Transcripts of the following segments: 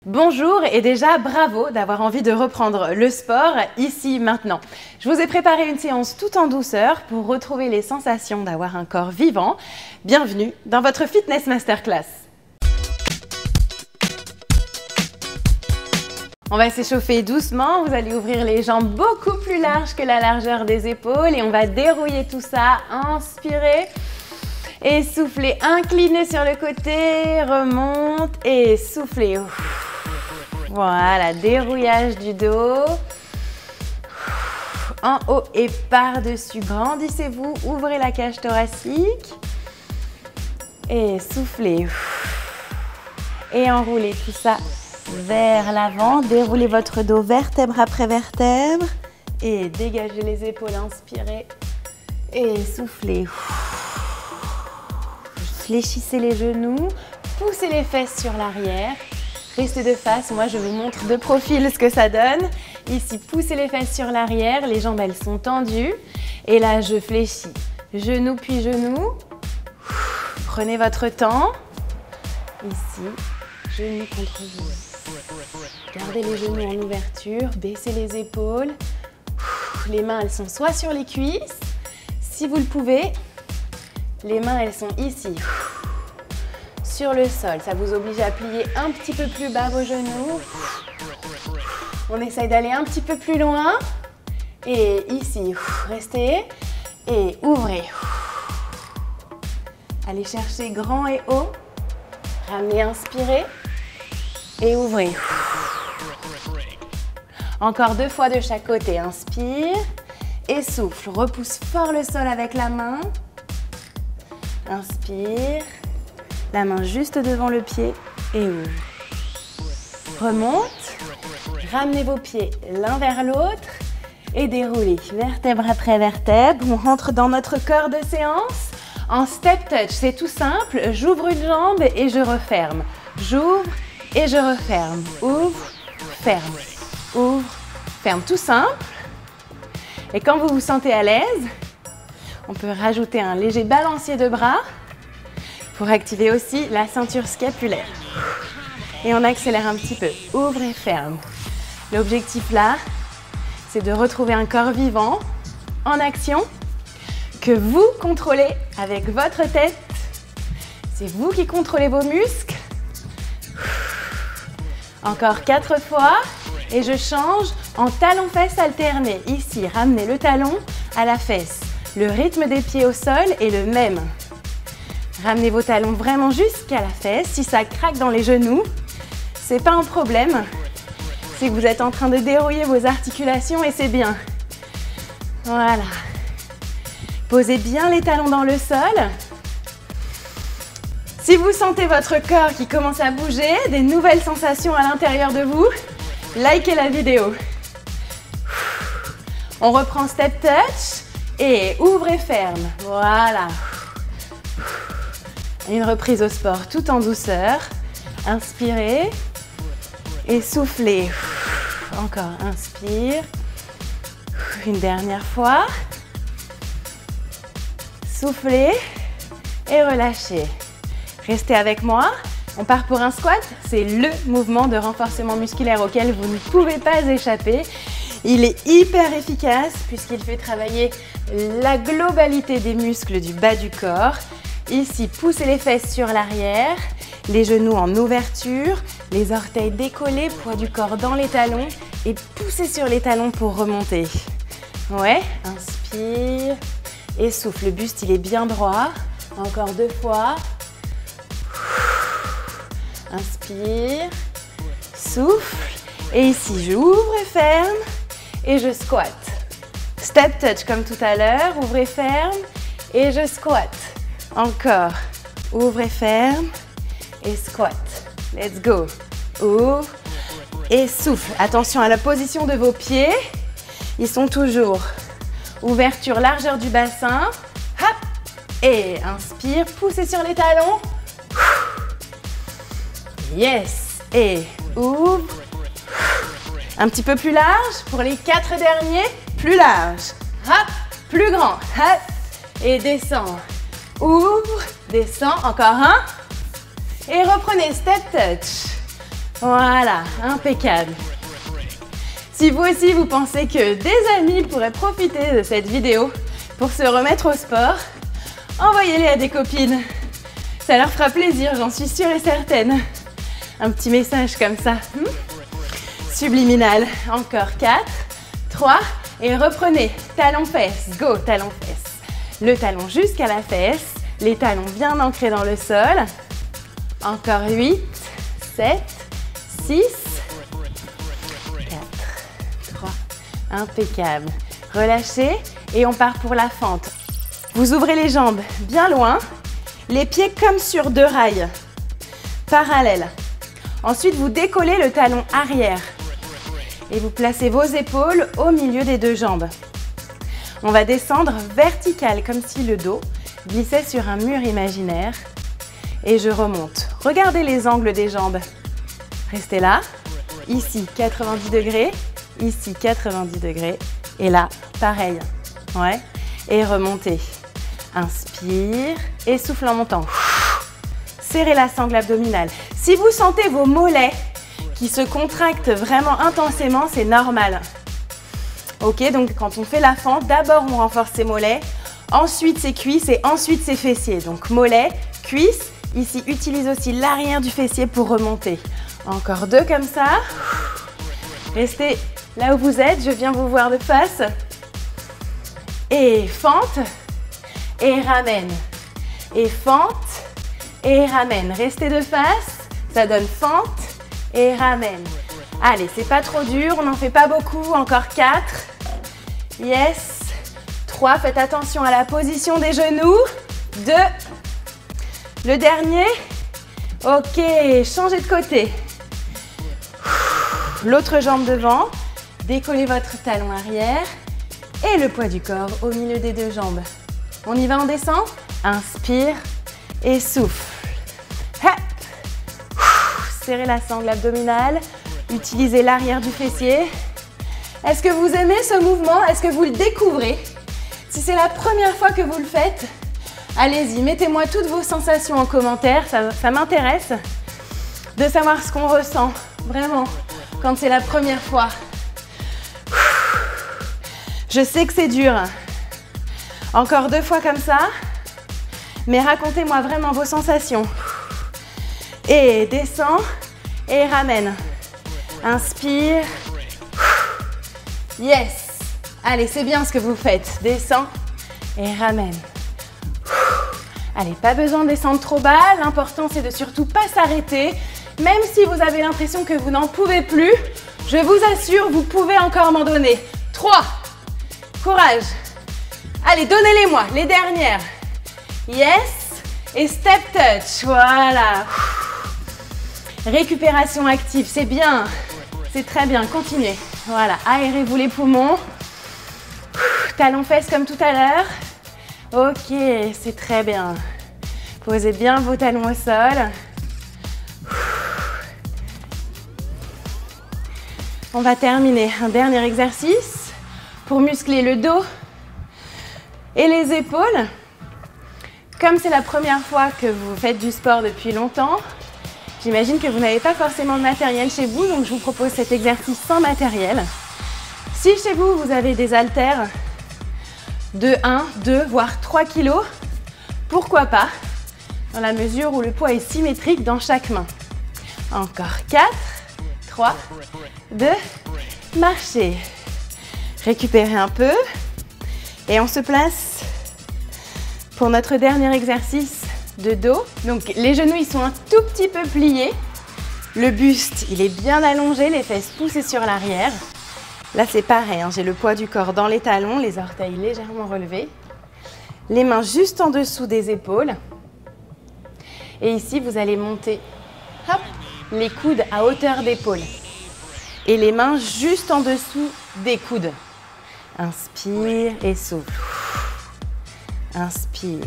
Bonjour et déjà bravo d'avoir envie de reprendre le sport ici maintenant. Je vous ai préparé une séance tout en douceur pour retrouver les sensations d'avoir un corps vivant. Bienvenue dans votre Fitness Masterclass. On va s'échauffer doucement, vous allez ouvrir les jambes beaucoup plus larges que la largeur des épaules et on va dérouiller tout ça. Inspirez et soufflez, inclinez sur le côté, remonte et soufflez. Voilà, dérouillage du dos. En haut et par-dessus, grandissez-vous, ouvrez la cage thoracique. Et soufflez. Et enroulez tout ça vers l'avant. Déroulez votre dos vertèbre après vertèbre. Et dégagez les épaules, inspirez. Et soufflez. Fléchissez les genoux, poussez les fesses sur l'arrière. Restez de face, moi je vous montre de profil ce que ça donne. Ici, poussez les fesses sur l'arrière, les jambes elles sont tendues. Et là, je fléchis, genou puis genou. Prenez votre temps. Ici, genou contre genou. Gardez les genoux en ouverture, baissez les épaules. Les mains elles sont soit sur les cuisses, si vous le pouvez. Les mains elles sont ici. Sur le sol, ça vous oblige à plier un petit peu plus bas vos genoux. On essaye d'aller un petit peu plus loin. Et ici, restez et ouvrez. Allez chercher grand et haut. Ramenez, inspirez et ouvrez. Encore 2 fois de chaque côté. Inspire et souffle. Repousse fort le sol avec la main. Inspire. La main juste devant le pied et ouvre. Remonte, ramenez vos pieds l'un vers l'autre et déroulez vertèbre après vertèbre. On rentre dans notre corps de séance en step touch. C'est tout simple, j'ouvre une jambe et je referme. J'ouvre et je referme. Ouvre, ferme. Ouvre, ferme. Tout simple. Et quand vous vous sentez à l'aise, on peut rajouter un léger balancier de bras pour activer aussi la ceinture scapulaire. Et on accélère un petit peu. Ouvre et ferme. L'objectif là, c'est de retrouver un corps vivant, en action, que vous contrôlez avec votre tête. C'est vous qui contrôlez vos muscles. Encore 4 fois. Et je change en talon-fesse alterné. Ici, ramenez le talon à la fesse. Le rythme des pieds au sol est le même. Ramenez vos talons vraiment jusqu'à la fesse. Si ça craque dans les genoux, c'est pas un problème. C'est que vous êtes en train de dérouiller vos articulations et c'est bien. Voilà. Posez bien les talons dans le sol. Si vous sentez votre corps qui commence à bouger, des nouvelles sensations à l'intérieur de vous, likez la vidéo. On reprend step touch et ouvre et ferme. Voilà. Une reprise au sport tout en douceur. Inspirez et soufflez. Encore, inspire. Une dernière fois. Soufflez et relâchez. Restez avec moi. On part pour un squat. C'est le mouvement de renforcement musculaire auquel vous ne pouvez pas échapper. Il est hyper efficace puisqu'il fait travailler la globalité des muscles du bas du corps. Ici, poussez les fesses sur l'arrière, les genoux en ouverture, les orteils décollés, poids du corps dans les talons et poussez sur les talons pour remonter. Ouais, inspire et souffle. Le buste, il est bien droit. Encore 2 fois. Inspire, souffle. Et ici, j'ouvre et ferme et je squatte. Step touch comme tout à l'heure, ouvre et ferme et je squatte. Encore, ouvre et ferme et squat. Let's go. Ouvre et souffle. Attention à la position de vos pieds. Ils sont toujours ouverture, largeur du bassin. Hop. Et inspire, poussez sur les talons. Yes. Et ouvre. Un petit peu plus large pour les 4 derniers. Plus large. Hop. Plus grand. Hop. Et descend. Ouvre, descend, encore un. Et reprenez step touch. Voilà, impeccable. Si vous aussi vous pensez que des amis pourraient profiter de cette vidéo pour se remettre au sport, envoyez-les à des copines. Ça leur fera plaisir, j'en suis sûre et certaine. Un petit message comme ça. Subliminal. Encore 4, 3 et reprenez. Talon-fesse, go, talon-fesse. Le talon jusqu'à la fesse, les talons bien ancrés dans le sol. Encore 8, 7, 6, 4, 3, impeccable. Relâchez et on part pour la fente. Vous ouvrez les jambes bien loin, les pieds comme sur 2 rails, parallèles. Ensuite, vous décollez le talon arrière et vous placez vos épaules au milieu des 2 jambes. On va descendre vertical, comme si le dos glissait sur un mur imaginaire. Et je remonte. Regardez les angles des jambes. Restez là. Ici, 90 degrés. Ici, 90 degrés. Et là, pareil. Ouais. Et remontez. Inspire et souffle en montant. Serrez la sangle abdominale. Si vous sentez vos mollets qui se contractent vraiment intensément, c'est normal. Ok, donc quand on fait la fente, d'abord on renforce ses mollets, ensuite ses cuisses et ensuite ses fessiers. Donc mollets, cuisses, ici utilise aussi l'arrière du fessier pour remonter. Encore 2 comme ça. Restez là où vous êtes, je viens vous voir de face. Et fente, et ramène. Et fente, et ramène. Restez de face, ça donne fente et ramène. Allez, c'est pas trop dur, on n'en fait pas beaucoup. Encore 4. Yes. 3, faites attention à la position des genoux. 2. Le dernier. Ok, changez de côté. L'autre jambe devant. Décollez votre talon arrière. Et le poids du corps au milieu des 2 jambes. On y va, on descend. Inspire et souffle. Hop. Serrez la sangle abdominale. Utilisez l'arrière du fessier. Est-ce que vous aimez ce mouvement? Est-ce que vous le découvrez? Si c'est la première fois que vous le faites, allez-y, mettez-moi toutes vos sensations en commentaire. Ça m'intéresse de savoir ce qu'on ressent, vraiment, quand c'est la première fois. Je sais que c'est dur. Encore 2 fois comme ça. Mais racontez-moi vraiment vos sensations. Et descend et ramène. Inspire. Yes. Allez, c'est bien ce que vous faites. Descends et ramène. Allez, pas besoin de descendre trop bas. L'important, c'est de surtout pas s'arrêter. Même si vous avez l'impression que vous n'en pouvez plus, je vous assure, vous pouvez encore m'en donner. 3. Courage. Allez, donnez-les-moi, les dernières. Yes. Et step touch. Voilà. Récupération active, c'est bien. C'est très bien, continuez. Voilà, aérez-vous les poumons. Talons-fesses comme tout à l'heure. Ok, c'est très bien. Posez bien vos talons au sol. On va terminer un dernier exercice pour muscler le dos et les épaules. Comme c'est la première fois que vous faites du sport depuis longtemps, j'imagine que vous n'avez pas forcément de matériel chez vous, donc je vous propose cet exercice sans matériel. Si chez vous, vous avez des haltères de 1, 2, voire 3 kg, pourquoi pas, dans la mesure où le poids est symétrique dans chaque main. Encore 4, 3, 2, marchez. Récupérez un peu et on se place pour notre dernier exercice de dos. Donc les genoux ils sont un tout petit peu pliés, le buste il est bien allongé, les fesses poussées sur l'arrière. Là c'est pareil, hein, j'ai le poids du corps dans les talons, les orteils légèrement relevés, les mains juste en dessous des épaules. Et ici vous allez monter hop, les coudes à hauteur d'épaule et les mains juste en dessous des coudes. Inspire et souffle. Inspire.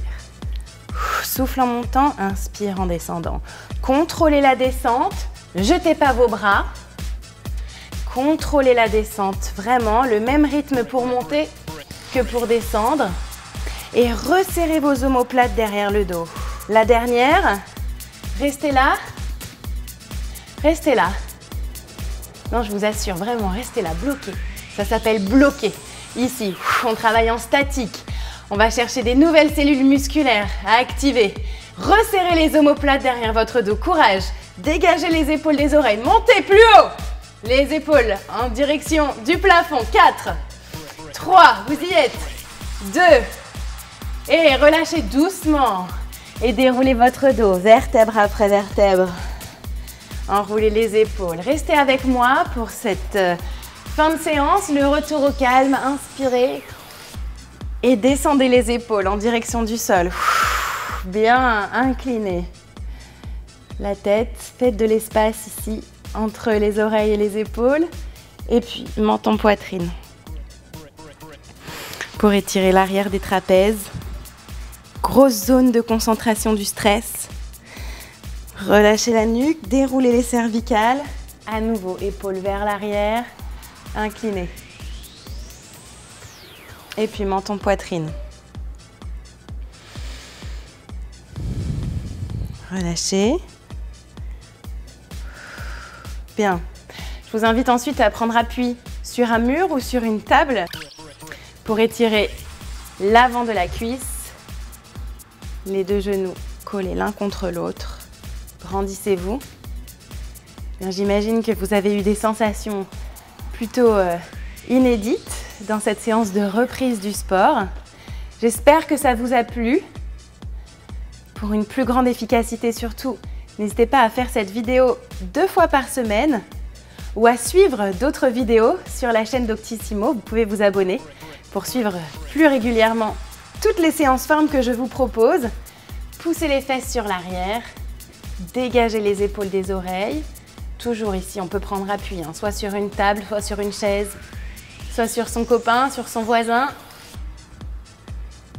Souffle en montant, inspire en descendant. Contrôlez la descente, jetez pas vos bras. Contrôlez la descente, vraiment le même rythme pour monter que pour descendre. Et resserrez vos omoplates derrière le dos. La dernière, restez là. Restez là. Non, je vous assure, vraiment, restez là, bloqué. Ça s'appelle bloquer. Ici, on travaille en statique. On va chercher des nouvelles cellules musculaires à activer. Resserrez les omoplates derrière votre dos. Courage. Dégagez les épaules des oreilles. Montez plus haut. Les épaules en direction du plafond. 4, 3, vous y êtes. 2, et relâchez doucement. Et déroulez votre dos, vertèbre après vertèbre. Enroulez les épaules. Restez avec moi pour cette fin de séance. Le retour au calme. Inspirez. Et descendez les épaules en direction du sol. Bien incliné. La tête, faites de l'espace ici entre les oreilles et les épaules. Et puis, menton poitrine. Pour étirer l'arrière des trapèzes. Grosse zone de concentration du stress. Relâchez la nuque, déroulez les cervicales. À nouveau, épaules vers l'arrière. Incliné. Et puis menton poitrine. Relâchez. Bien. Je vous invite ensuite à prendre appui sur un mur ou sur une table pour étirer l'avant de la cuisse, les deux genoux collés l'un contre l'autre. Grandissez-vous. J'imagine que vous avez eu des sensations plutôt inédites dans cette séance de reprise du sport. J'espère que ça vous a plu. Pour une plus grande efficacité surtout, n'hésitez pas à faire cette vidéo 2 fois par semaine ou à suivre d'autres vidéos sur la chaîne Doctissimo. Vous pouvez vous abonner pour suivre plus régulièrement toutes les séances formes que je vous propose. Poussez les fesses sur l'arrière, dégagez les épaules des oreilles. Toujours ici, on peut prendre appui, soit sur une table, soit sur une chaise, soit sur son copain, sur son voisin.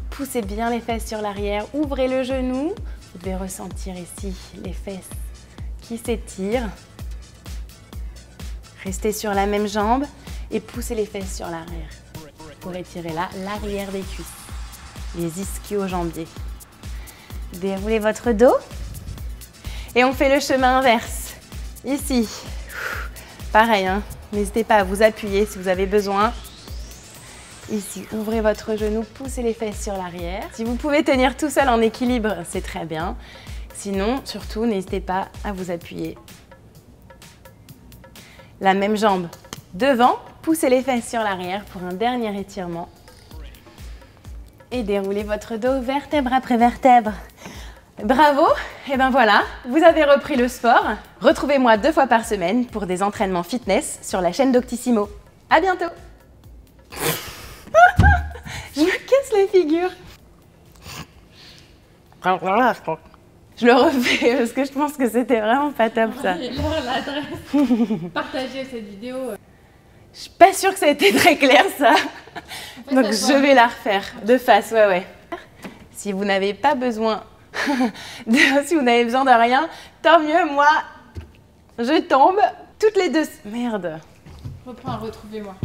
Poussez bien les fesses sur l'arrière, ouvrez le genou. Vous devez ressentir ici les fesses qui s'étirent. Restez sur la même jambe et poussez les fesses sur l'arrière pour étirer là l'arrière des cuisses, les ischio-jambiers. Déroulez votre dos et on fait le chemin inverse. Ici, pareil, n'hésitez pas à vous appuyer si vous avez besoin. Ici, ouvrez votre genou, poussez les fesses sur l'arrière. Si vous pouvez tenir tout seul en équilibre, c'est très bien. Sinon, surtout, n'hésitez pas à vous appuyer. La même jambe devant, poussez les fesses sur l'arrière pour un dernier étirement. Et déroulez votre dos vertèbre après vertèbre. Bravo! Et ben voilà, vous avez repris le sport. Retrouvez-moi 2 fois par semaine pour des entraînements fitness sur la chaîne Doctissimo. À bientôt! Je me casse la figure. Je le refais parce que je pense que c'était vraiment pas top ça. L'adresse. Partagez cette vidéo. Je suis pas sûre que ça a été très clair ça. En fait, donc je vais la refaire de face, ouais. Si vous n'avez pas besoin si vous n'avez besoin de rien, tant mieux, moi je tombe toutes les 2. Merde. Reprends, retrouvez-moi.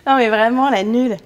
Non mais vraiment la nulle.